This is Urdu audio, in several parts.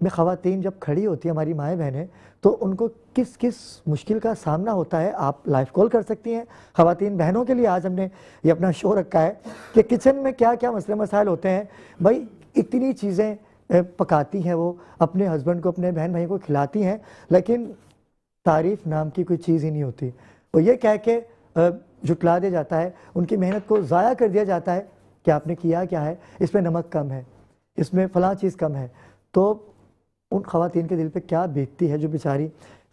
میں خواتین جب کھڑی ہوتی ہیں ہماری مائیں بہنیں تو ان کو کس کس مشکل کا سامنا ہوتا ہے آپ لائیو کال کر سکتی ہیں خواتین بہنوں کے لیے آج ہم نے یہ اپنا شو رکھا ہے کہ کچن میں کیا کیا مسئلے مسائل ہوتے ہیں بھائی اتنی چیزیں پکاتی ہیں وہ اپنے ہسبینڈ کو اپنے بہن بھائیوں کو کھلاتی ہیں لیکن تعریف نام کی کوئی چیز ہی نہیں ہوتی وہ یہ کہہ کے جھٹلا دیا جاتا ہے ان کی محنت کو ضائع کر دیا جاتا ہے کہ آپ نے کیا کیا ہے اس میں نمک کم ہے اس میں فلاں چیز کم ہے تو ان خواتین کے دل پہ کیا بیتتی ہے جو بیچاری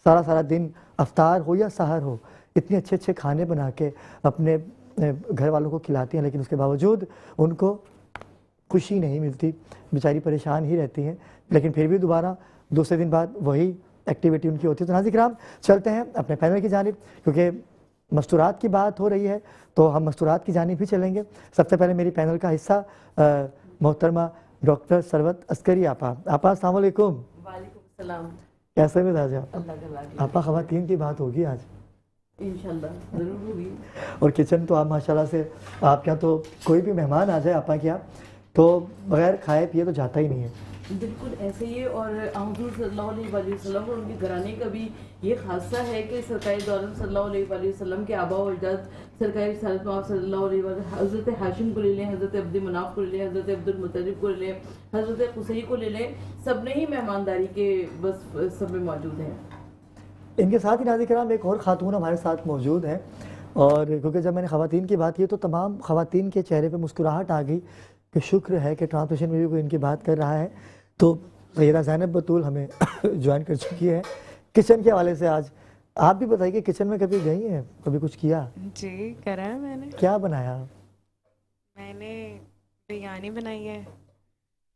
سارا سارا دن افطار ہو یا سحر ہو اتنے اچھے اچھے کھانے بنا کے اپنے گھر والوں کو کھلاتی ہیں لیکن اس کے باوجود ان کو خوشی نہیں ملتی بیچاری پریشان ہی رہتی ہیں لیکن پھر بھی دوبارہ دوسرے دن بعد وہی ایکٹیویٹی ان کی ہوتی ہے تو ناظرین کرام چلتے ہیں اپنے پینل کی جانب کیونکہ مستورات کی بات ہو رہی ہے تو ہم مستورات کی جانب بھی چلیں گے سب سے پہلے میری پینل کا حصہ محترمہ ڈاکٹر ثروت عسکری آپا السلام علیکم وعلیکم السلام. کیسے مزاج ہے آپ اللہ کا لاکھ آپا خواتین کی بات ہوگی آج انشاءاللہ ضرور ہوگی. اور کچن تو آپ ماشاءاللہ سے آپ کے یہاں تو کوئی بھی مہمان آ جائے آپا کے یہاں تو بغیر کھائے پیے تو جاتا ہی نہیں ہے. بالکل ایسے ہی اور حضور صلی اللہ علیہ وآلہ وسلم اور ان کے گھرانے کا بھی یہ خاصہ ہے کہ سرکار دو عالم صلی اللہ علیہ وآلہ وسلم کے آبا و اجداد سرکار رسالت مآب صلی اللہ علیہ وآلہ حضرت ہاشم کو لے لیں حضرت عبد مناف کو لے لیں حضرت عبد المطلب کو لے لیں حضرت قصی کو لے لیں سب نے ہی مہمانداری کے بس سب میں موجود ہیں. ان کے ساتھ ہی ناظرین کرام ایک اور خاتون ہمارے ساتھ موجود ہیں اور کیونکہ جب میں نے خواتین کی بات کی تو تمام خواتین کے چہرے پہ مسکراہٹ آ گئی کہ شکر ہے کہ ٹرانسلیشن میں بھی کوئی ان کی بات کر رہا ہے. تو سیدہ زینب بطول ہمیں جوائن کر چکی ہے کچن کے حوالے سے. آج آپ بھی بتائیے کہ کچن میں کبھی گئی ہیں کبھی کچھ کیا جی کرا ہے میں نے. کیا بنایا میں نے بریانی بنائی ہے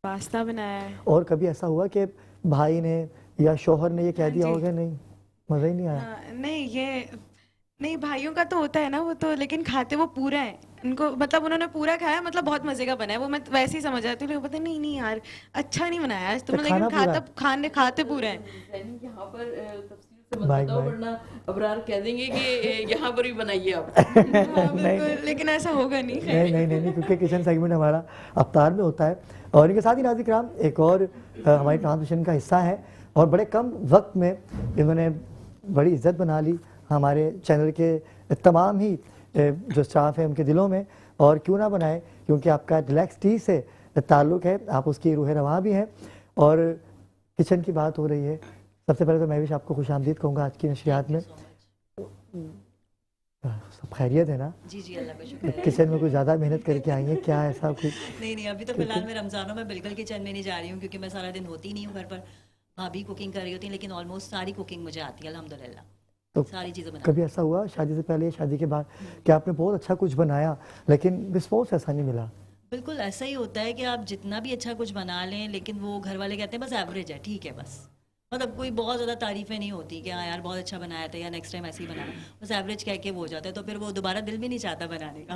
پاستا بنایا ہے. اور کبھی ایسا ہوا کہ بھائی نے یا شوہر نے یہ کہہ دیا ہوگا نہیں مزہ ہی نہیں آیا نہیں یہ نہیں بھائیوں کا تو ہوتا ہے نا وہ تو لیکن کھاتے وہ پورا ہے ان کو مطلب انہوں نے پورا کھایا مطلب بہت مزے کا بنا ہے وہ میں ویسے ہی سمجھ جاتی ہوں پتہ نہیں نہیں یار اچھا نہیں بنایا آج تم لیکن کھاتے پورا ہے. یہاں پر تفصیل سے بتاؤ ورنہ ابرار کہہ دیں گے کہ یہاں پر بھی بنائیے آپ. بالکل لیکن ایسا ہوگا نہیں. نہیں کیونکہ کچن سیگمنٹ ہمارا افطار میں ہوتا ہے. اور ان کے ساتھ ہی ناظرین کرام ایک اور ہماری ٹرانسمیشن کا حصہ ہے اور بڑے کم وقت میں انہوں نے بڑی عزت بنا لی ہمارے چینل کے تمام ہی جو اسٹاف ہے ان کے دلوں میں اور کیوں نہ بنائے کیونکہ آپ کا ڈیلیکس ٹی سے تعلق ہے آپ اس کی روح رواں بھی ہیں اور کچن کی بات ہو رہی ہے. سب سے پہلے تو میں بھی آپ کو خوش آمدید کہوں گا آج کی نشریات میں. سب خیریت ہے نا؟ جی جی اللہ کا شکر. کچن میں کوئی زیادہ محنت کر کے آئی ہیں کیا ایسا کچھ؟ نہیں ابھی تو فی الحال میں رمضانوں میں بالکل کچن میں نہیں جا رہی ہوں کیونکہ میں سارا دن ہوتی نہیں ہوں گھر پر. بھابھی کوکنگ کر رہی ہوتی ہیں لیکن آلموسٹ ساری کوکنگ مجھے آتی ہے الحمدللہ. تو ساری چیزیں بنا. کبھی ایسا ہوا شادی سے پہلے شادی کے بعد کہ آپ نے بہت اچھا کچھ بنایا لیکن رسپانس ایسا نہیں ملا؟ بالکل ایسا ہی ہوتا ہے کہ آپ جتنا بھی اچھا کچھ بنا لیں لیکن وہ گھر والے کہتے ہیں بس ایوریج ہے ٹھیک ہے بس مطلب کوئی بہت زیادہ تعریفیں نہیں ہوتی کہ ہاں یار بہت اچھا بنایا تھا یا نیکسٹ ٹائم ایسے ہی بنانا بس ایوریج کہہ کے وہ ہو جاتا ہے تو پھر وہ دوبارہ دل بھی نہیں چاہتا بنانے کا.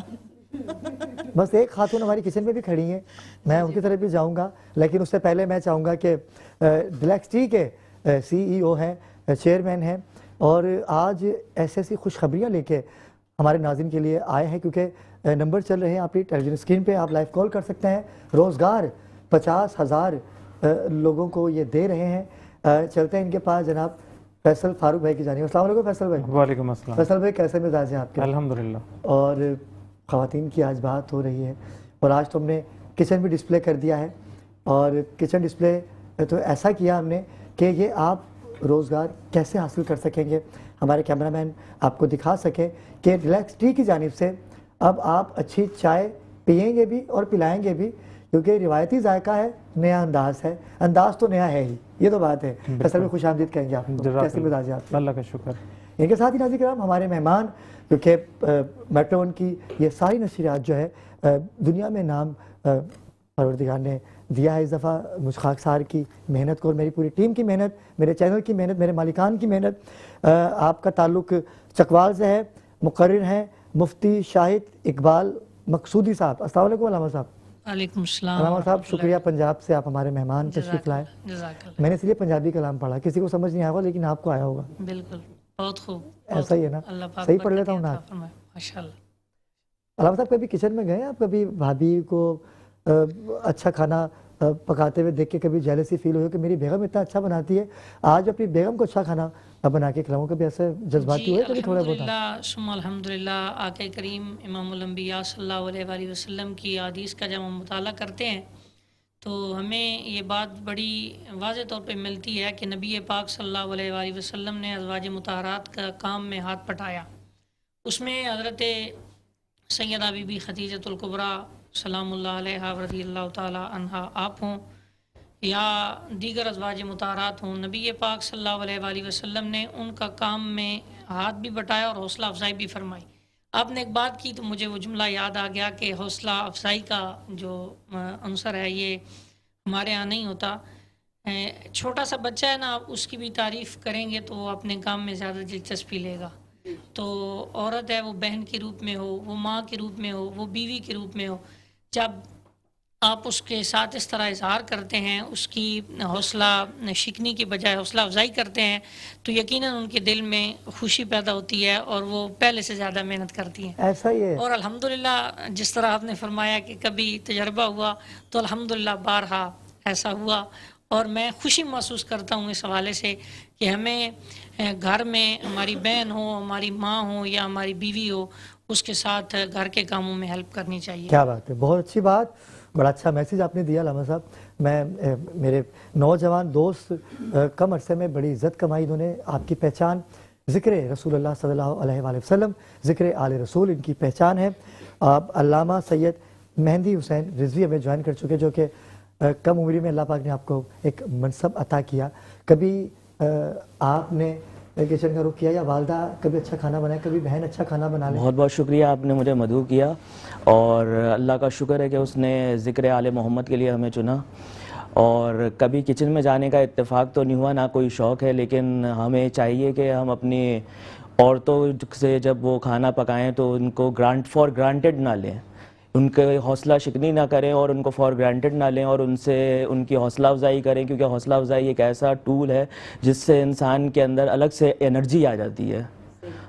بس ایک خاتون ہماری کچن میں بھی کھڑی ہیں میں ان کی طرف بھی جاؤں گا لیکن اس سے پہلے میں چاہوں گا کہ ڈیلیکس ٹی کے CEO ہیں چیئرمین ہیں اور آج ایسی خوشخبریاں لے کے ہمارے ناظرین کے لیے آئے ہیں کیونکہ نمبر چل رہے ہیں آپ کی ٹیلی ویژن اسکرین پہ آپ لائیو کال کر سکتے ہیں. روزگار 50,000 لوگوں کو یہ دے رہے ہیں. چلتے ہیں ان کے پاس جناب فیصل فاروق بھائی کی جانب. السلام علیکم فیصل بھائی. وعلیکم السلام. فیصل بھائی کیسے مزاج ہیں آپ کے؟ الحمدللہ. اور خواتین کی آج بات ہو رہی ہے اور آج تو ہم نے کچن بھی ڈسپلے کر دیا ہے اور کچن ڈسپلے تو ایسا کیا ہم نے کہ یہ آپ روزگار کیسے حاصل کر سکیں گے ہمارے کیمرہ مین آپ کو دکھا سکیں کہ ڈیلیکس ٹی کی جانب سے اب آپ اچھی چائے پئیں گے بھی اور پلائیں گے بھی کیونکہ روایتی ذائقہ ہے نیا انداز ہے انداز تو نیا ہے ہی یہ تو بات ہے. اصل میں خوش آمدید کہیں گے آپ کو. کیسے مزاج ہے آپ؟ اللہ کا شکر. ان کے ساتھ ہی ناظرین کرام ہمارے مہمان کیونکہ میٹرو ون کی یہ ساری نشریات جو ہے دنیا میں نام پروردگار نے دیا ہے. اس دفعہ مجھ خاکسار کی محنت کو اور میری پوری ٹیم کی محنت میرے چینل کی محنت میرے مالکان کی محنت آپ کا تعلق چکوال سے ہے. مقرر ہیں مفتی شاہد اقبال مقصودی صاحب. السلام علیکم علامہ صاحب. وعلیکم السلام. علامہ صاحب شکریہ پنجاب سے آپ ہمارے مہمان تشریف لائے. میں نے اس لیے پنجابی کلام پڑھا کسی کو سمجھ نہیں آیا ہوگا لیکن آپ کو آیا ہوگا. بالکل بہت خوب. ایسا ہی ہے نا صحیح پڑھ لیتا ہوں نا. ماشاءاللہ. علامہ صاحب کبھی کچن میں گئے آپ کبھی بھابھی کو اچھا کھانا پکاتے ہوئے دیکھ کے کبھی جیلسی فیل ہوئی کہ میری بیگم اتنا اچھا بناتی ہے, آج اپنی بیگم کو اچھا کھانا بنا کے کھلاؤں, کبھی ایسے جذباتی ہوئے کبھی تھوڑا بہت؟ الحمدللہ ثم الحمدللہ. آقا کریم امام الانبیاء صلی اللہ علیہ وآلہ وسلم کی حدیث کا جب ہم مطالعہ کرتے ہیں تو ہمیں یہ بات بڑی واضح طور پہ ملتی ہے کہ نبی پاک صلی اللہ علیہ وآلہ وسلم نے ازواج مطہرات کا کام میں ہاتھ پٹایا. اس میں حضرت سیدہ بی بی خدیجۃ الکبریٰ سلام اللہ علیہ رضی اللہ تعالی عنہا آپ ہوں یا دیگر ازواج مطہرات ہوں, نبی پاک صلی اللہ علیہ وآلہ وسلم نے ان کا کام میں ہاتھ بھی بٹایا اور حوصلہ افزائی بھی فرمائی. آپ نے ایک بات کی تو مجھے وہ جملہ یاد آ گیا کہ حوصلہ افزائی کا جو عنصر ہے یہ ہمارے یہاں نہیں ہوتا. چھوٹا سا بچہ ہے نا, اس کی بھی تعریف کریں گے تو وہ اپنے کام میں زیادہ دلچسپی لے گا. تو عورت ہے وہ بہن کے روپ میں ہو, وہ ماں کے روپ میں ہو, وہ بیوی کے روپ میں ہو, جب آپ اس کے ساتھ اس طرح اظہار کرتے ہیں, اس کی حوصلہ شکنی کی بجائے حوصلہ افزائی کرتے ہیں تو یقیناً ان کے دل میں خوشی پیدا ہوتی ہے اور وہ پہلے سے زیادہ محنت کرتی ہیں. ایسا ہی ہے. اور الحمدللہ جس طرح آپ نے فرمایا کہ کبھی تجربہ ہوا تو الحمدللہ بارہا ایسا ہوا, اور میں خوشی محسوس کرتا ہوں اس حوالے سے کہ ہمیں گھر میں ہماری بہن ہو, ہماری ماں ہو یا ہماری بیوی ہو, اس کے ساتھ گھر کے کاموں میں ہیلپ کرنی چاہیے. کیا بات ہے, بہت اچھی بات, بڑا اچھا میسیج آپ نے دیا علامہ صاحب. میں میرے نوجوان دوست کم عرصے میں بڑی عزت کمائی, انہوں نے آپ کی پہچان ذکر رسول اللہ صلی اللہ علیہ وآلہ وسلم, ذکر آل رسول ان کی پہچان ہے. آپ علامہ سید مہندی حسین رضوی ہمیں جوائن کر چکے, جو کہ کم عمری میں اللہ پاک نے آپ کو ایک منصب عطا کیا. کبھی آپ نے کچن کا رخ کیا یا والدہ کبھی اچھا کھانا بنایا, کبھی بہن اچھا کھانا بنا لے؟ بہت بہت شکریہ, آپ نے مجھے مدعو کیا اور اللہ کا شکر ہے کہ اس نے ذکر آل محمد کے لیے ہمیں چنا. اور کبھی کچن میں جانے کا اتفاق تو نہیں ہوا, نہ کوئی شوق ہے, لیکن ہمیں چاہیے کہ ہم اپنی عورتوں سے جب وہ کھانا پکائیں تو ان کو فار گرانٹیڈ نہ لیں, ان کے حوصلہ شکنی نہ کریں اور ان کو فار گرانٹیڈ نہ لیں, اور ان سے ان کی حوصلہ افزائی کریں, کیونکہ حوصلہ افزائی ایک ایسا ٹول ہے جس سے انسان کے اندر الگ سے انرجی آ جاتی ہے.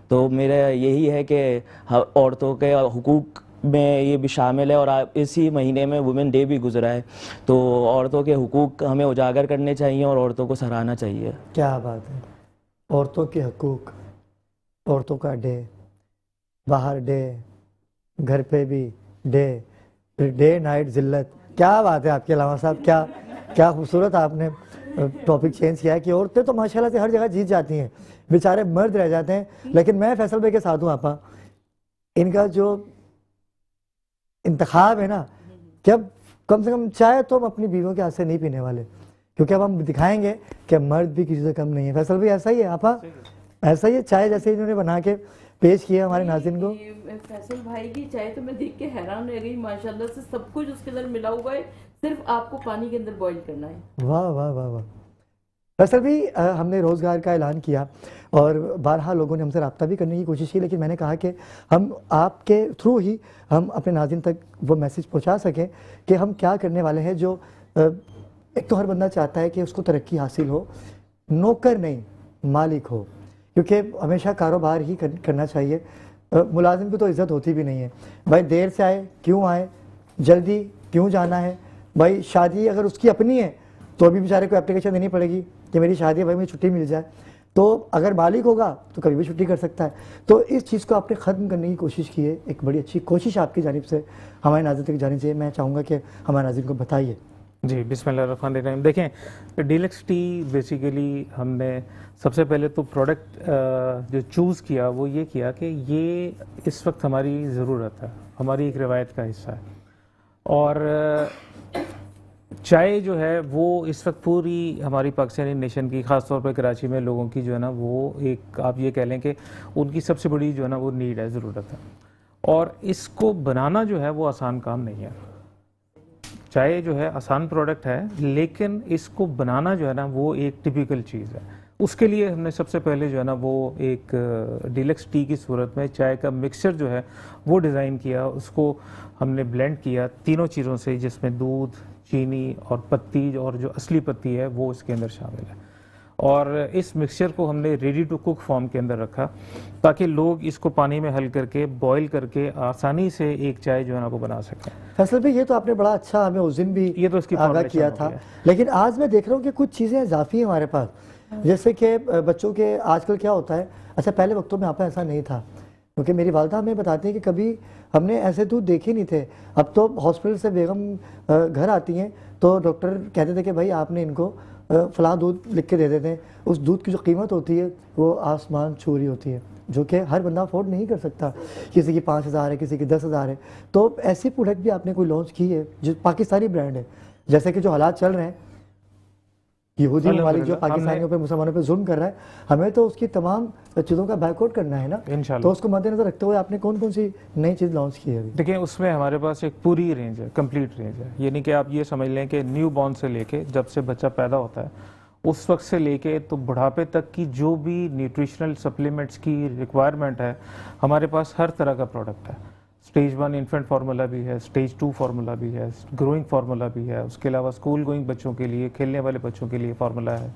تو میرا یہی ہے کہ عورتوں کے حقوق میں یہ بھی شامل ہے, اور اسی مہینے میں وومن ڈے بھی گزرا ہے, تو عورتوں کے حقوق ہمیں اجاگر کرنے چاہیے اور عورتوں کو سراہنا چاہیے. کیا بات ہے, عورتوں کے حقوق, عورتوں کا ڈے, باہر ڈے, گھر پہ بھی ڈے, پھر ڈے نائٹ ذلت. کیا بات ہے آپ کے علامہ صاحب, کیا خوبصورت آپ نے ٹاپک چینج کیا ہے کہ عورتیں تو ماشاءاللہ سے ہر جگہ جیت جاتی ہیں, بیچارے مرد رہ جاتے ہیں. لیکن میں فیصل بھائی کے ساتھ ہوں آپا, ان کا جو انتخاب ہے نا, کہ اب کم سے کم چائے تو ہم اپنی بیویوں کے ہاتھ سے نہیں پینے والے, کیونکہ اب ہم دکھائیں گے کہ مرد بھی کسی سے کم نہیں ہے. فیصل بھائی ایسا ہی ہے آپا, ایسا ہی ہے, چائے جیسے انہوں نے بنا کے پیش کیا ہمارے ناظرین کو. فیصل بھائی کی چائے تو میں دیکھ کے حیران رہ گئی, ماشاءاللہ سے سب کچھ اس کے اندر ملا ہوا ہے, صرف آپ کو پانی کے اندر بوائل کرنا ہے. واہ واہ واہ واہ. فیصل بھی ہم نے روزگار کا اعلان کیا اور بارہا لوگوں نے ہم سے رابطہ بھی کرنے کی کوشش کی, لیکن میں نے کہا کہ ہم آپ کے تھرو ہی ہم اپنے ناظرین تک وہ میسیج پہنچا سکیں کہ ہم کیا کرنے والے ہیں. جو ایک تو ہر بندہ چاہتا ہے کہ اس کو ترقی حاصل ہو, نوکر نہیں مالک ہو, کیونکہ ہمیشہ کاروبار ہی کرنا چاہیے. ملازم کی تو عزت ہوتی بھی نہیں ہے. بھائی دیر سے آئے کیوں آئے, جلدی کیوں جانا ہے, بھائی شادی اگر اس کی اپنی ہے تو بھی بیچارے کو اپلیکیشن دینی پڑے گی کہ میری شادی ہے بھائی مجھے چھٹی مل جائے. تو اگر مالک ہوگا تو کبھی بھی چھٹی کر سکتا ہے. تو اس چیز کو آپ نے ختم کرنے کی کوشش کی ہے, ایک بڑی اچھی کوشش آپ کی جانب سے ہمارے ناظرین تک جانی چاہیے. میں چاہوں گا کہ ہمارے ناظرین کو بتائیے. جی بسم اللہ الرحمن الرحیم. دیکھیں ڈیلکس ٹی بیسیکلی ہم نے سب سے پہلے تو پروڈکٹ جو چوز کیا وہ یہ کیا کہ یہ اس وقت ہماری ضرورت ہے, ہماری ایک روایت کا حصہ ہے. اور چائے جو ہے وہ اس وقت پوری ہماری پاکستانی نیشن کی, خاص طور پہ کراچی میں لوگوں کی جو ہے نا وہ ایک آپ یہ کہہ لیں کہ ان کی سب سے بڑی جو ہے نا وہ نیڈ ہے, ضرورت ہے. اور اس کو بنانا جو ہے وہ آسان کام نہیں ہے. چائے جو ہے آسان پروڈکٹ ہے, لیکن اس کو بنانا جو ہے نا وہ ایک ٹپیکل چیز ہے. اس کے لیے ہم نے سب سے پہلے جو ہے نا وہ ایک ڈیلکس ٹی کی صورت میں چائے کا مکسچر جو ہے وہ ڈیزائن کیا. اس کو ہم نے بلینڈ کیا تینوں چیزوں سے, جس میں دودھ, چینی اور پتی, اور جو اصلی پتی ہے وہ اس کے اندر شامل ہے. اور اس مکسچر کو ہم نے ریڈی ٹو کوک فارم کے اندر رکھا تاکہ لوگ اس کو پانی میں حل کر کے بوائل کر کے آسانی سے ایک چائے جو ہے نا وہ بنا سکیں. فیصل بھائی یہ تو آپ نے بڑا اچھا ہمیں اس دن بھی یہ تو اس کی آگاہ formulation کیا ہو تھا, گیا. لیکن آج میں دیکھ رہا ہوں کہ کچھ چیزیں اضافی ہیں ہمارے پاس, جیسے کہ بچوں کے آج کل کیا ہوتا ہے, اچھا پہلے وقتوں میں آپ ایسا نہیں تھا, کیونکہ میری والدہ ہمیں بتاتی ہیں کہ کبھی ہم نے ایسے دودھ دیکھے نہیں تھے. اب تو ہاسپٹل سے بیگم گھر آتی ہیں تو ڈاکٹر کہتے تھے کہ بھائی آپ نے ان کو فلاں دودھ لکھ کے دے دیتے ہیں. اس دودھ کی جو قیمت ہوتی ہے وہ آسمان چھو رہی ہوتی ہے, جو کہ ہر بندہ افورڈ نہیں کر سکتا. کسی کی 5,000 ہے, کسی کی 10,000 ہے. تو ایسی پروڈکٹ بھی آپ نے کوئی لانچ کی ہے جو پاکستانی برانڈ ہے, جیسے کہ جو حالات چل رہے ہیں, یہودی ممالک جو پاکستانیوں پہ مسلمانوں پہ ظلم کر رہا ہے, ہمیں تو اس کی تمام چیزوں کا بیک آؤٹ کرنا ہے نا. تو اس کو مد نظر رکھتے ہوئے آپ نے کون کون سی نئی چیز لانچ کی ہے ابھی؟ دیکھیں اس میں ہمارے پاس ایک پوری رینج ہے, کمپلیٹ رینج ہے. یعنی کہ آپ یہ سمجھ لیں کہ نیو بورن سے لے کے جب سے بچہ پیدا ہوتا ہے اس وقت سے لے کے تو بڑھاپے تک کی جو بھی نیوٹریشنل سپلیمنٹس کی ریکوائرمنٹ ہے ہمارے پاس ہر طرح کا پروڈکٹ ہے. سٹیج 1 انفنٹ فارمولا بھی ہے, سٹیج 2 فارمولا بھی ہے, گروئنگ فارمولا بھی ہے, اس کے علاوہ اسکول گوئنگ بچوں کے لیے, کھیلنے والے بچوں کے لیے فارمولا ہے,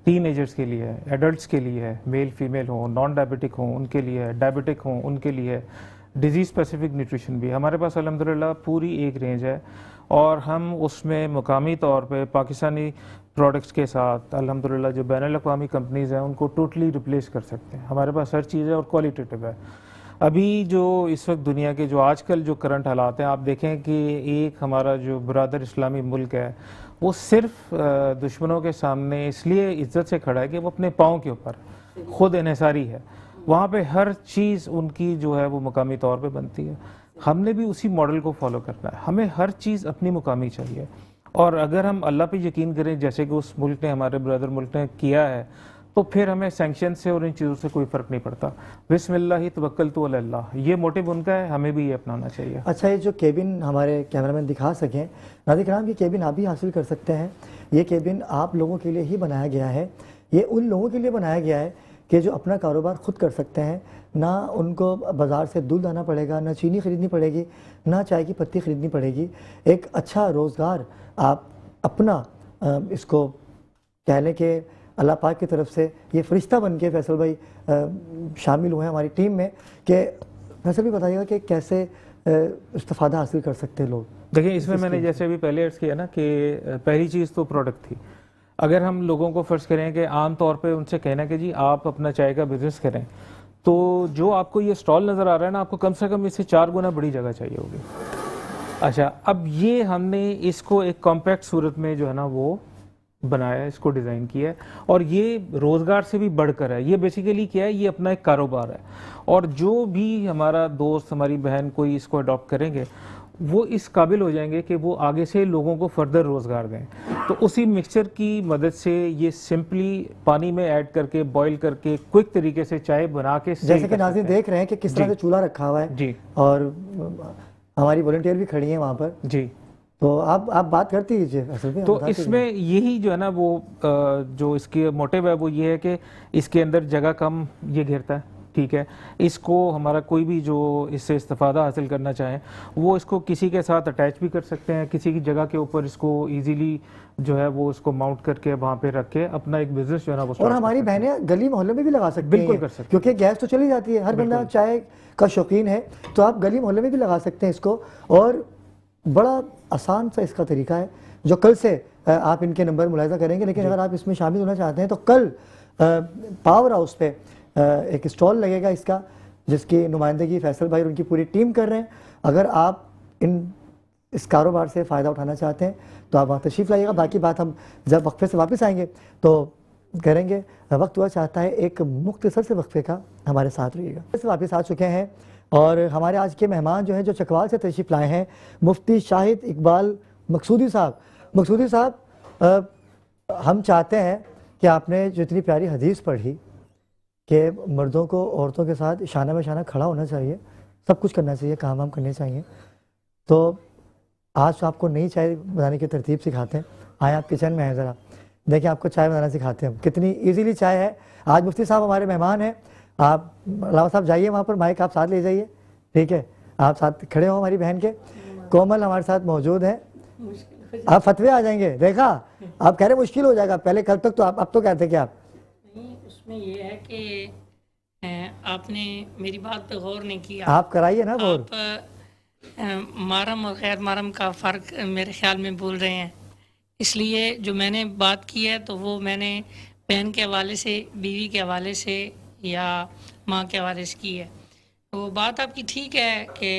ٹین ایجرز کے لیے ہے, ایڈلٹس کے لیے ہے, میل فیمیل ہوں, نان ڈائبٹک ہوں ان کے لیے ہے, ڈائبٹک ہوں ان کے لیے ہے, ڈیزیز اسپیسیفک نیوٹریشن بھی ہمارے پاس الحمدللہ پوری ایک رینج ہے. اور ہم اس میں مقامی طور پہ پاکستانی پروڈکٹس کے ساتھ الحمدللہ جو بین الاقوامی کمپنیز ہیں ان کو ٹوٹلی ریپلیس کر سکتے ہیں. ہمارے پاس ہر چیز ہے اور کوالٹیٹیو ہے. ابھی جو اس وقت دنیا کے جو آج کل جو کرنٹ حالات ہیں آپ دیکھیں کہ ایک ہمارا جو برادر اسلامی ملک ہے وہ صرف دشمنوں کے سامنے اس لیے عزت سے کھڑا ہے کہ وہ اپنے پاؤں کے اوپر خود انحصاری ہے. وہاں پہ ہر چیز ان کی جو ہے وہ مقامی طور پہ بنتی ہے. ہم نے بھی اسی ماڈل کو فالو کرنا ہے. ہمیں ہر چیز اپنی مقامی چاہیے, اور اگر ہم اللہ پہ یقین کریں جیسے کہ اس ملک نے, ہمارے برادر ملک نے کیا ہے, تو پھر ہمیں سینکشن سے اور ان چیزوں سے کوئی فرق نہیں پڑتا. بسم اللہ توکلت علی اللہ, یہ موٹیو ان کا ہے, ہمیں بھی یہ اپنانا چاہیے. اچھا یہ جو کیبن ہمارے کیمرہ مین دکھا سکیں, ناظرین کرام یہ کیبن آپ بھی حاصل کر سکتے ہیں. یہ کیبن آپ لوگوں کے لیے ہی بنایا گیا ہے. یہ ان لوگوں کے لیے بنایا گیا ہے کہ جو اپنا کاروبار خود کر سکتے ہیں, نہ ان کو بازار سے دودھ لانا پڑے گا, نہ چینی خریدنی پڑے گی, نہ چائے کی پتی خریدنی پڑے گی. ایک اچھا روزگار آپ اپنا اس کو کہہ لیں کہ اللہ پاک کی طرف سے یہ فرشتہ بن کے فیصل بھائی شامل ہوئے ہیں ہماری ٹیم میں. کہ فیصل بھی بتائیے گا کہ کیسے استفادہ حاصل کر سکتے ہیں لوگ. دیکھیں اس میں نے جیسے ابھی پہلے عرض کیا نا کہ پہلی چیز تو پروڈکٹ تھی. اگر ہم لوگوں کو فرض کریں کہ عام طور پہ ان سے کہنا کہ جی آپ اپنا چائے کا بزنس کریں, تو جو آپ کو یہ سٹال نظر آ رہا ہے نا, آپ کو کم سے کم اس سے 4 گنا بڑی جگہ چاہیے ہوگی. اچھا اب یہ ہم نے اس کو ایک کمپیکٹ صورت میں جو ہے نا وہ بنایا ہے, اس کو ڈیزائن کیا ہے, اور یہ روزگار سے بھی بڑھ کر ہے. یہ بیسیکلی کیا ہے, یہ اپنا ایک کاروبار ہے, اور جو بھی ہمارا دوست ہماری بہن کوئی اس کو اڈاپٹ کریں گے وہ اس قابل ہو جائیں گے کہ وہ آگے سے لوگوں کو فردر روزگار دیں. تو اسی مکسچر کی مدد سے یہ سمپلی پانی میں ایڈ کر کے بوائل کر کے کوئک طریقے سے چائے بنا کے جیسے کہ ناظرین دیکھ رہے ہیں کہ کس طرح سے چولہا رکھا ہوا ہے جی, اور ہماری والنٹیئر بھی کھڑی ہیں وہاں پر جی. تو آپ بات کرتی کیجیے. تو اس میں یہی جو ہے نا وہ جو اس کی موٹیو ہے وہ یہ ہے کہ اس کے اندر جگہ کم یہ گھیرتا ہے, ٹھیک ہے. اس کو ہمارا کوئی بھی جو اس سے استفادہ حاصل کرنا چاہیں وہ اس کو کسی کے ساتھ اٹیچ بھی کر سکتے ہیں, کسی کی جگہ کے اوپر اس کو ایزیلی جو ہے وہ اس کو ماؤنٹ کر کے وہاں پہ رکھ کے اپنا ایک بزنس جو ہے نا وہ. اور ہماری بہنیں گلی محلے میں بھی لگا سکتی ہیں, بالکل کر سکتے ہیں, کیونکہ گیس تو چلی جاتی ہے, ہر بندہ چائے کا شوقین ہے, تو آپ گلی محلے میں بھی لگا سکتے ہیں اس کو. اور بڑا آسان سا اس کا طریقہ ہے جو کل سے آپ ان کے نمبر ملاحظہ کریں گے. لیکن اگر آپ اس میں شامل ہونا چاہتے ہیں تو کل پاور ہاؤس پہ ایک اسٹال لگے گا اس کا, جس کی نمائندگی فیصل بھائی اور ان کی پوری ٹیم کر رہے ہیں. اگر آپ اس کاروبار سے فائدہ اٹھانا چاہتے ہیں تو آپ وہاں تشریف لائیے گا. باقی بات ہم جب وقفے سے واپس آئیں گے تو کریں گے. وقت ہوا چاہتا ہے ایک مختصر سے وقفے کا, ہمارے ساتھ رہیے گا. سے واپس آ چکے ہیں اور ہمارے آج کے مہمان جو ہیں جو چکوال سے تشریف لائے ہیں, مفتی شاہد اقبال مقصودی صاحب. مقصودی صاحب, ہم چاہتے ہیں کہ آپ نے جو اتنی پیاری حدیث پڑھی کہ مردوں کو عورتوں کے ساتھ شانہ بہ شانہ کھڑا ہونا چاہیے, سب کچھ کرنا چاہیے, کام وام کرنے چاہیے, تو آج آپ کو نئی چائے بنانے کی ترتیب سکھاتے ہیں. آئیں آپ کچن میں ہیں, ذرا دیکھیں آپ کو چائے بنانا سکھاتے ہیں, کتنی ایزیلی چائے ہے. آج مفتی صاحب ہمارے مہمان ہیں. آپ علامہ صاحب جائیے وہاں پر, مائک آپ ساتھ لے جائیے, ٹھیک ہے, آپ ساتھ کھڑے ہوں ہماری بہن کے. کومل ہمارے ساتھ موجود ہیں, آپ فتوے آ جائیں گے, دیکھا آپ کہہ رہے مشکل ہو جائے گا, پہلے کل تک تو آپ اب تو کہتے کہ آپ نہیں, اس میں یہ ہے کہ آپ نے میری بات پہ غور نہیں کیا. آپ کرائیے نا غور. آپ محرم اور غیر محرم کا فرق میرے خیال میں بول رہے ہیں, اس لیے جو میں نے بات کی ہے تو وہ میں نے بہن کے حوالے سے, بیوی کے حوالے سے یا ماں کے حوالے سے کی ہے. وہ بات آپ کی ٹھیک ہے کہ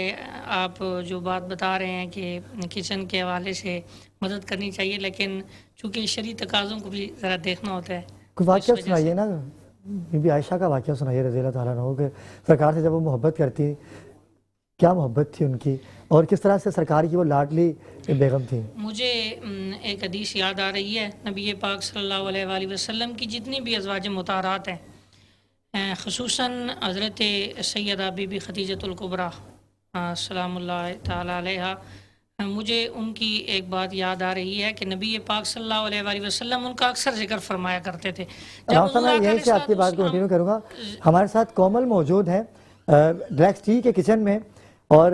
آپ جو بات بتا رہے ہیں کہ کچن کے حوالے سے مدد کرنی چاہیے, لیکن چونکہ شرعی تقاضوں کو بھی ذرا دیکھنا ہوتا ہے. کوئی واقعہ سنائیے نا, بی بی عائشہ کا واقعہ سنائیے رضی اللہ تعالیٰ عنہ, کہ سرکار سے جب وہ محبت کرتی, کیا محبت تھی ان کی, اور کس طرح سے سرکار کی وہ لاڈلی بیگم تھی. مجھے ایک حدیث یاد آ رہی ہے, نبی پاک صلی اللہ علیہ وآلہ وسلم کی جتنی بھی ازواج مطہرات ہیں, خصوصاً حضرت سیدہ بی بی خدیجۃ الکبریٰ سلام اللہ تعالیٰ علیہا, مجھے ان کی ایک بات یاد آ رہی ہے کہ نبی پاک صلی اللہ علیہ وآلہ وسلم ان کا اکثر ذکر فرمایا کرتے تھے. میں یہیں سے آپ کی بات کو کنٹینیو کروں گا. ہمارے ساتھ کومل موجود ہیں ڈلیکس ٹی کے کچن میں, اور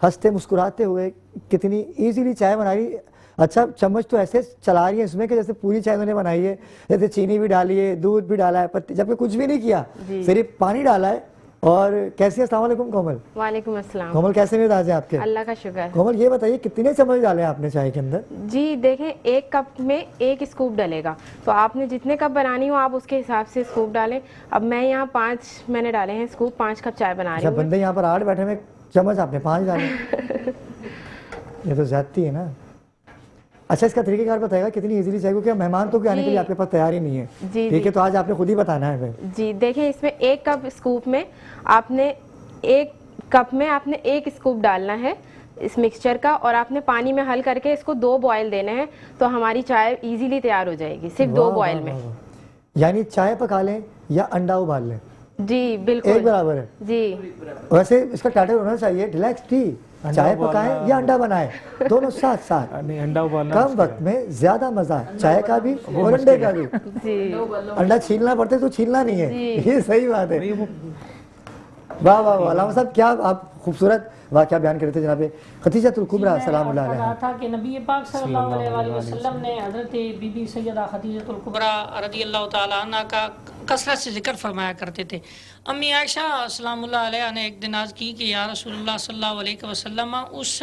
ہنستے مسکراتے ہوئے کتنی ایزیلی چائے بنا رہی. اچھا چمچ تو ایسے چلا رہی ہے اس میں کہ جیسے پوری چائے انہوں نے بنائی ہے, جیسے چینی بھی ڈالی ہے, دودھ بھی ڈالا ہے, پتی, جبکہ کچھ بھی نہیں کیا, صرف پانی ڈالا ہے. اور کیسی ہے؟ السلام علیکم کومل. وعلیکم السلام. کومل کیسے مزاج ہیں آپ کے؟ اللہ کا شکر. کومل یہ بتائیے کتنے چمچ ڈالے آپ نے چائے کے اندر؟ جی دیکھیں, ایک کپ میں 1 اسکوپ ڈلے گا, تو آپ نے جتنے کپ بنانی ہو آپ اس کے حساب سے اسکوپ ڈالیں. اب میں یہاں 5 میں نے ڈالے ہیں اسکوپ, 5 کپ چائے بنا رہی ہوں. بندے یہاں پر 8 بیٹھے میں, چمچ آپ نے 5 ڈالے, یہ تو زیادتی ہے نا. اچھا اس کا طریقہ کار بتائے گا کتنی ایزیلی چاہیے, کیونکہ مہمان تو آنے کے لیے آپ کے پاس تیار ہی نہیں ہے. ٹھیک ہے, تو آج آپ نے خود ہی بتانا ہے. جی دیکھیں, اس میں 1 کپ اسکوپ میں آپ نے 1 کپ میں آپ نے 1 اسکوپ ڈالنا ہے اس مکسچر کا, اور آپ نے پانی میں حل کر کے اس کو 2 بوائل دینے ہیں, تو ہماری چائے ایزیلی تیار ہو جائے گی صرف 2 بوائل میں. یعنی چائے پکا لیں یا انڈا ابال لیں, جی بالکل ایک برابر ہے. جی ویسے اس کا ٹائٹل ہونا چاہیے ڈلیکس ٹی, چائے پکائیں یا انڈا بنائیں, دونوں ساتھ ساتھ. کم وقت میں زیادہ مزہ, چائے کا بھی اور انڈے کا بھی. انڈا چھیلنا پڑتا ہے تو چھیلنا نہیں ہے, یہ صحیح بات ہے. واہ واہ واہ, علامہ صاحب کیا آپ خوبصورت واقعہ بیان کرتے جناب خدیجۃ الکبریٰ سلام اللہ علیہا. کہا تھا کہ نبی پاک صلی اللہ علیہ وآلہ وسلم نے حضرت بی بی سیدہ خدیجۃ الکبریٰ رضی اللہ تعالیٰ عنہ کا کثرت سے ذکر فرمایا کرتے تھے. امی عائشہ سلام اللہ علیہا نے ایک دن عرض کی کہ یا رسول اللہ صلی اللہ علیہ وسلم, اس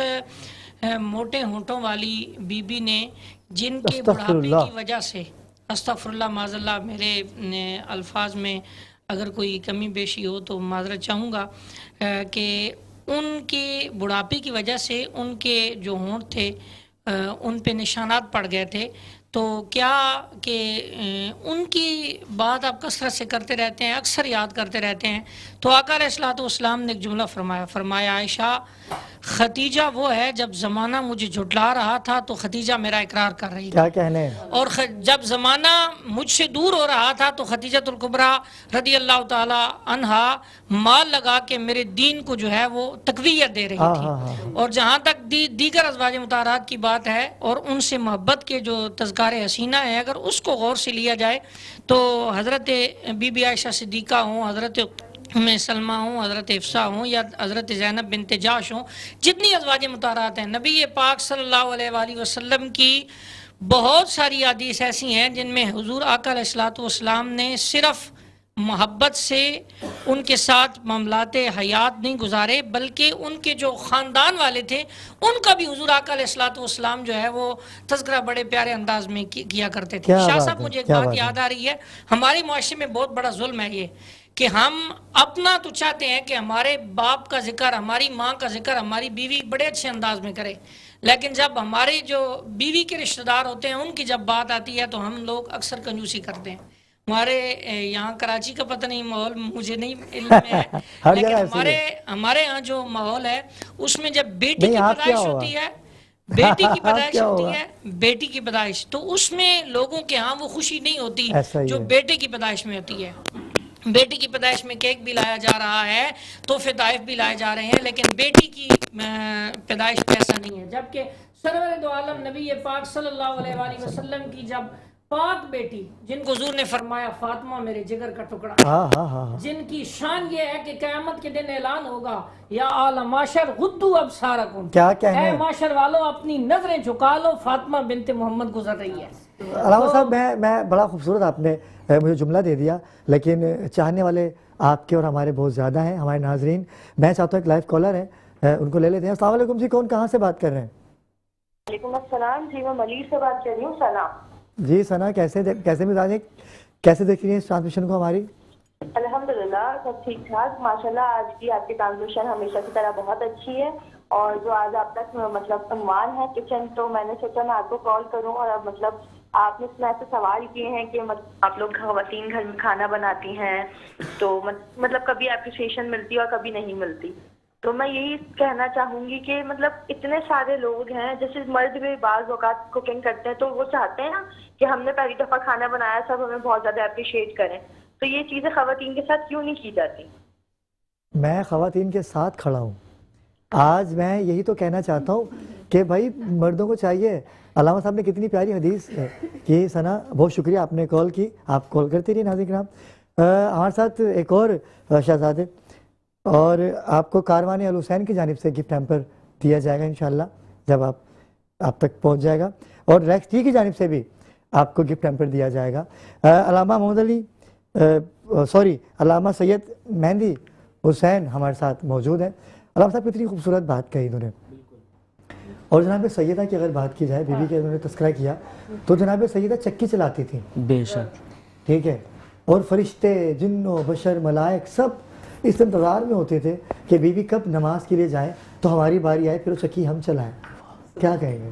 موٹے ہونٹوں والی بی بی نے جن کے بڑھاپے کی وجہ سے, استغفر اللہ معاذ اللہ, میرے الفاظ میں اگر کوئی کمی بیشی ہو تو معذرت چاہوں گا, کہ ان کے بڑھاپے کی وجہ سے ان کے جو ہونٹ تھے ان پہ نشانات پڑ گئے تھے, تو کیا کہ ان کی بات آپ کثرت سے کرتے رہتے ہیں, اکثر یاد کرتے رہتے ہیں, تو آقا علیہ الصلوۃ والسلام نے ایک جملہ فرمایا عائشہ ختیجہ وہ ہے جب زمانہ مجھے جھٹلا رہا تھا تو ختیجہ میرا اقرار کر رہی تھی. کیا کہنے, اور جب زمانہ مجھ سے دور ہو رہا تھا تو خدیجۃ الکبریٰ رضی اللہ تعالی عنہا مال لگا کے میرے دین کو جو ہے وہ تقویت دے رہی تھی. اور جہاں تک دیگر ازواج مطہرات کی بات ہے اور ان سے محبت کے جو تذکار حسینہ ہے, اگر اس کو غور سے لیا جائے تو حضرت بی بی عائشہ صدیقہ ہوں, حضرت ام سلمہ ہوں, حضرت حفصہ ہوں یا حضرت زینب بنت جاش ہوں, جتنی ازواج مطہرات ہیں, نبی پاک صلی اللہ علیہ وآلہ وسلم کی بہت ساری حدیث ایسی ہیں جن میں حضور آقا علیہ الصلوۃ والسلام نے صرف محبت سے ان کے ساتھ معاملات حیات نہیں گزارے, بلکہ ان کے جو خاندان والے تھے ان کا بھی حضور آقا علیہ الصلوۃ والسلام جو ہے وہ تذکرہ بڑے پیارے انداز میں کیا کرتے تھے. شاہ صاحب مجھے ایک بات یاد آ رہی ہے, ہمارے معاشرے میں بہت بڑا ظلم ہے یہ کہ ہم اپنا تو چاہتے ہیں کہ ہمارے باپ کا ذکر, ہماری ماں کا ذکر ہماری بیوی بڑے اچھے انداز میں کرے, لیکن جب ہمارے جو بیوی کے رشتہ دار ہوتے ہیں ان کی جب بات آتی ہے تو ہم لوگ اکثر کنجوسی کرتے ہیں. ہمارے یہاں کراچی کا پتہ نہیں ماحول مجھے نہیں علم ہے, لیکن ہمارے یہاں جو ماحول ہے اس میں جب بیٹی کی پیدائش ہوتی ہے, بیٹی کی پیدائش ہوتی ہے, بیٹی کی پیدائش, تو اس میں لوگوں کے ہاں وہ خوشی نہیں ہوتی جو بیٹے کی پیدائش میں ہوتی ہے. بیٹی کی پیدائش میں کیک بھی لایا جا رہا ہے, تحفے تحائف بھی لائے جا رہے ہیں, لیکن بیٹی کی پیدائش پہ ایسا نہیں ہے. جبکہ سرور دو عالم نبی پاک صلی اللہ علیہ وآلہ وسلم کی جب پاک بیٹی جن کو حضور نے فرمایا فاطمہ میرے جگر کا ٹکڑا، ہاں ہاں ہاں جن کی شان یہ ہے کہ قیامت کے دن اعلان ہوگا یا اعلی معاشر غدو ابصارکم، کیا کہنے اے معاشر والو اپنی نظریں جھکا لو، فاطمہ بنت محمد گزر رہی ہے۔ علامہ صاحب میں بڑا خوبصورت آپ نے مجھے جملہ دے دیا، لیکن چاہنے والے آپ کے اور ہمارے بہت زیادہ ہیں، ہمارے ناظرین۔ میں چاہتا ہوں ایک لائیو کالر ہے، ان کو لے لیتے ہیں۔ السلام علیکم جی، کون کہاں سے بات کر رہے ہیں؟ وعلیکم السلام جی، میں ملیر سے بات کر رہی ہوں۔ سلام جی ثنا، کیسے مزاج ہیں، کیسے دیکھ رہی ہیں اس ٹرانسمیشن کو ہماری؟ الحمدللہ سب ٹھیک ٹھاک ماشاءاللہ۔ آج کی آپ کی ٹرانسمیشن ہمیشہ کی طرح بہت اچھی ہے، اور جو آج آپ تک مطلب عنوان ہے کچن، تو میں نے سوچا میں آپ کو کال کروں، اور اب مطلب آپ نے ایسے سوال کیے ہیں کہ آپ لوگ خواتین گھر میں کھانا بناتی ہیں تو مطلب کبھی اپریشیشن ملتی ہے اور کبھی نہیں ملتی، تو میں یہی کہنا چاہوں گی کہ مطلب اتنے سارے لوگ ہیں، جیسے مرد بھی بعض اوقات کوکنگ کرتے ہیں تو وہ چاہتے ہیں نا کہ ہم نے پہلی دفعہ کھانا بنایا، سب ہمیں بہت زیادہ اپریشیٹ کریں، تو یہ چیزیں خواتین کے ساتھ کیوں نہیں کی جاتی؟ میں خواتین کے ساتھ کھڑا ہوں۔ آج میں یہی تو کہنا چاہتا ہوں کہ بھائی مردوں کو چاہیے۔ علامہ صاحب نے کتنی پیاری حدیث کی ثنا، بہت شکریہ آپ نے کال کی، آپ کال کرتے رہیے ناظرین کرام۔ ہمارے ساتھ ایک اور شہزادے، اور آپ کو کاروان الحسین کی جانب سے گفٹ ہیمپر دیا جائے گا انشاءاللہ جب آپ تک پہنچ جائے گا، اور ریکس ٹی کی جانب سے بھی آپ کو گفٹ ہیمپر دیا جائے گا۔ علامہ محمد علی علامہ سید مہندی حسین ہمارے ساتھ موجود ہیں۔ علامہ صاحب کتنی خوبصورت بات کہی انہوں نے، اور جناب سیدہ کی اگر بات کی جائے، بی بی کے انہوں نے تذکرہ کیا، تو جناب سیدہ چکی چلاتی تھیں، بے شک، ٹھیک ہے، اور فرشتے جن و بشر ملائک سب اس انتظار میں ہوتے تھے کہ بی بی کب نماز کے لیے جائیں تو ہماری باری آئے، پھر وہ چکی ہم چلائیں۔ کیا کہیں گے؟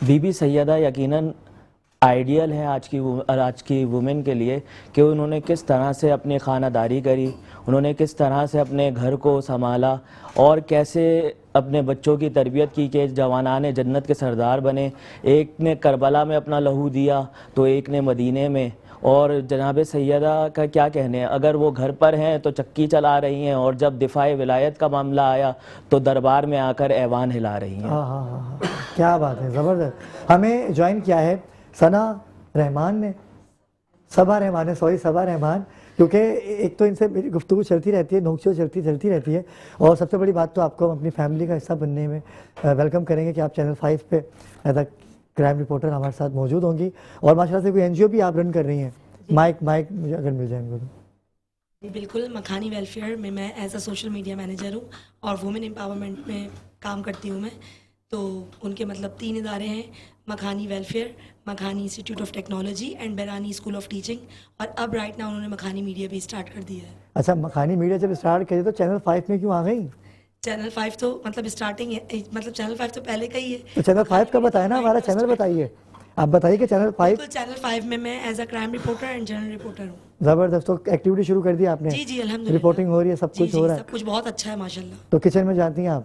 بی بی سیدہ یقیناً آئیڈیل ہے آج کی وومن کے لیے، کہ انہوں نے کس طرح سے اپنی خانہ داری کری، انہوں نے کس طرح سے اپنے گھر کو سنبھالا، اور کیسے اپنے بچوں کی تربیت کی کہ جوانان جنت کے سردار بنے۔ ایک نے کربلا میں اپنا لہو دیا تو ایک نے مدینے میں، اور جناب سیدہ کا کیا کہنے ہیں، اگر وہ گھر پر ہیں تو چکی چلا رہی ہیں، اور جب دفاع ولایت کا معاملہ آیا تو دربار میں آ کر ایوان ہلا رہی ہیں۔ ہاں ہاں ہاں، کیا بات ہے، زبردست۔ ہمیں جوائن کیا ہے ثنا رحمان نے، صبا رحمان ہے، صبا رحمان، کیونکہ ایک تو ان سے میری گفتگو چلتی رہتی ہے، نوک جھوک چلتی رہتی ہے، اور سب سے بڑی بات تو آپ کو اپنی فیملی کا حصہ بننے میں ویلکم کریں گے کہ آپ چینل 5 پہ ایز اے کرائم رپورٹر ہمارے ساتھ موجود ہوں گی، اور ماشاء اللہ سے کوئی NGO بھی آپ رن کر رہی ہیں۔ مائک مجھے اگر مل جائیں گے تو۔ جی بالکل، مکھانی ویلفیئر میں as a social media manager ہوں، اور وومن امپاورمنٹ میں کام کرتی ہوں میں۔ تو ان کے مطلب 3 ادارے ہیں، Makhani Welfare, Makhani Institute of Technology and Birani School of Teaching, اور اب رائٹ ناؤ انہوں نے مکھانی میڈیا بھی اسٹارٹ کر دیا ہے۔ اچھا، مکھانی میڈیا جب اسٹارٹ کری تو چینل 5 میں کیوں آ گئی؟ چینل 5 تو مطلب اسٹارٹنگ ہے، مطلب چینل 5 تو پہلے کا ہی ہے۔ تو چینل 5 کا بتائیں نا، ہمارا چینل بتائیے، آپ بتائیے کہ چینل 5۔ بالکل، چینل 5 میں as a crime reporter and general reporter ہوں۔ زبردست، تو ایکٹیویٹی شروع کر دی آپ نے؟ جی الحمدللہ، رپورٹنگ ہو رہی ہے، سب کچھ ہو رہا ہے، سب کچھ بہت اچھا ہے ماشاءاللہ۔ تو کچن میں جاتی ہیں آپ؟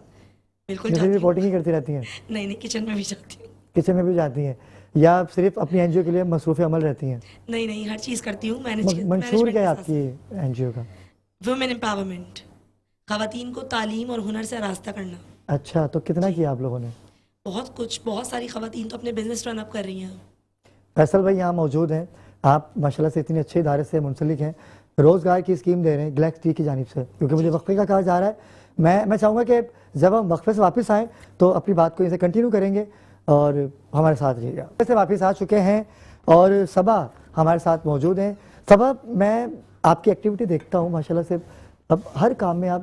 بالکل صرف رپورٹنگ ہی کرتی رہتی ہیں؟ نہیں، کچن میں بھی جاتی ہوں۔ کچن میں بھی جاتی ہیں، یا صرف اپنی NGO کے لیے مصروف عمل رہتی ہیں؟ نہیں، ہر چیز کرتی ہوں۔ منشور کیا ہے آپ کی NGO کا؟ وومن امپاورمنٹ، خواتین کو تعلیم اور ہنر سے راستہ کرنا۔ اچھا، تو کتنا کیا آپ لوگوں نے؟ بہت کچھ، بہت ساری خواتین تو اپنے بزنس رن اپ کر رہی ہیں۔ فیصل بھائی یہاں موجود ہیں، آپ ماشاءاللہ سے اتنے اچھے ادارے سے منسلک ہیں، روزگار کی اسکیم دے رہے ہیں گلیکس ٹی کی جانب سے، کیونکہ مجھے وقفے کا کہا جا رہا ہے۔ میں چاہوں گا کہ جب ہم وقفے سے واپس آئیں تو اپنی بات کو اسے کنٹینیو کریں گے، اور ہمارے ساتھ رہیے گا۔ وقفے سے واپس آ چکے ہیں اور صبا ہمارے ساتھ موجود ہیں۔ صبا، میں آپ کی ایکٹیویٹی دیکھتا ہوں ماشاءاللہ سے، اب ہر کام میں آپ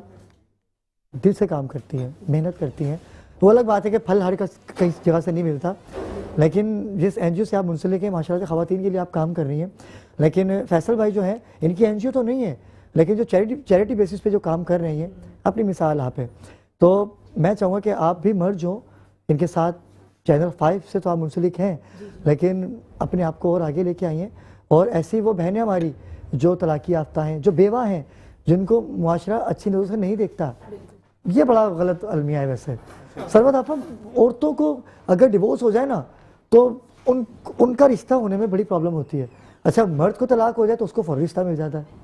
دل سے کام کرتی ہیں، محنت کرتی ہیں۔ وہ الگ بات ہے کہ پھل ہر کئی جگہ سے نہیں ملتا، لیکن جس NGO سے آپ منسلک ہیں ماشاءاللہ سے خواتین کے لیے آپ کام کر رہی ہیں۔ لیکن فیصل بھائی جو ہیں، ان کی NGO تو نہیں ہے، لیکن جو چیریٹی بیسس پہ جو کام کر رہی ہیں، اپنی مثال آپ ہے۔ تو میں چاہوں گا کہ آپ بھی مرج ہوں ان کے ساتھ، چینل 5 سے تو آپ منسلک ہیں، لیکن اپنے آپ کو اور آگے لے کے آئی ہیں، اور ایسی وہ بہنیں ہماری جو طلاق یافتہ ہیں، جو بیوہ ہیں، جن کو معاشرہ اچھی نظر سے نہیں دیکھتا، یہ بڑا غلط المیہ ہے ویسے۔ سربت آپ، عورتوں کو اگر ڈیورس ہو جائے نا تو ان کا رشتہ ہونے میں بڑی پرابلم ہوتی ہے۔ اچھا، مرد کو طلاق ہو جائے تو اس کو فوری رشتہ مل جاتا ہے۔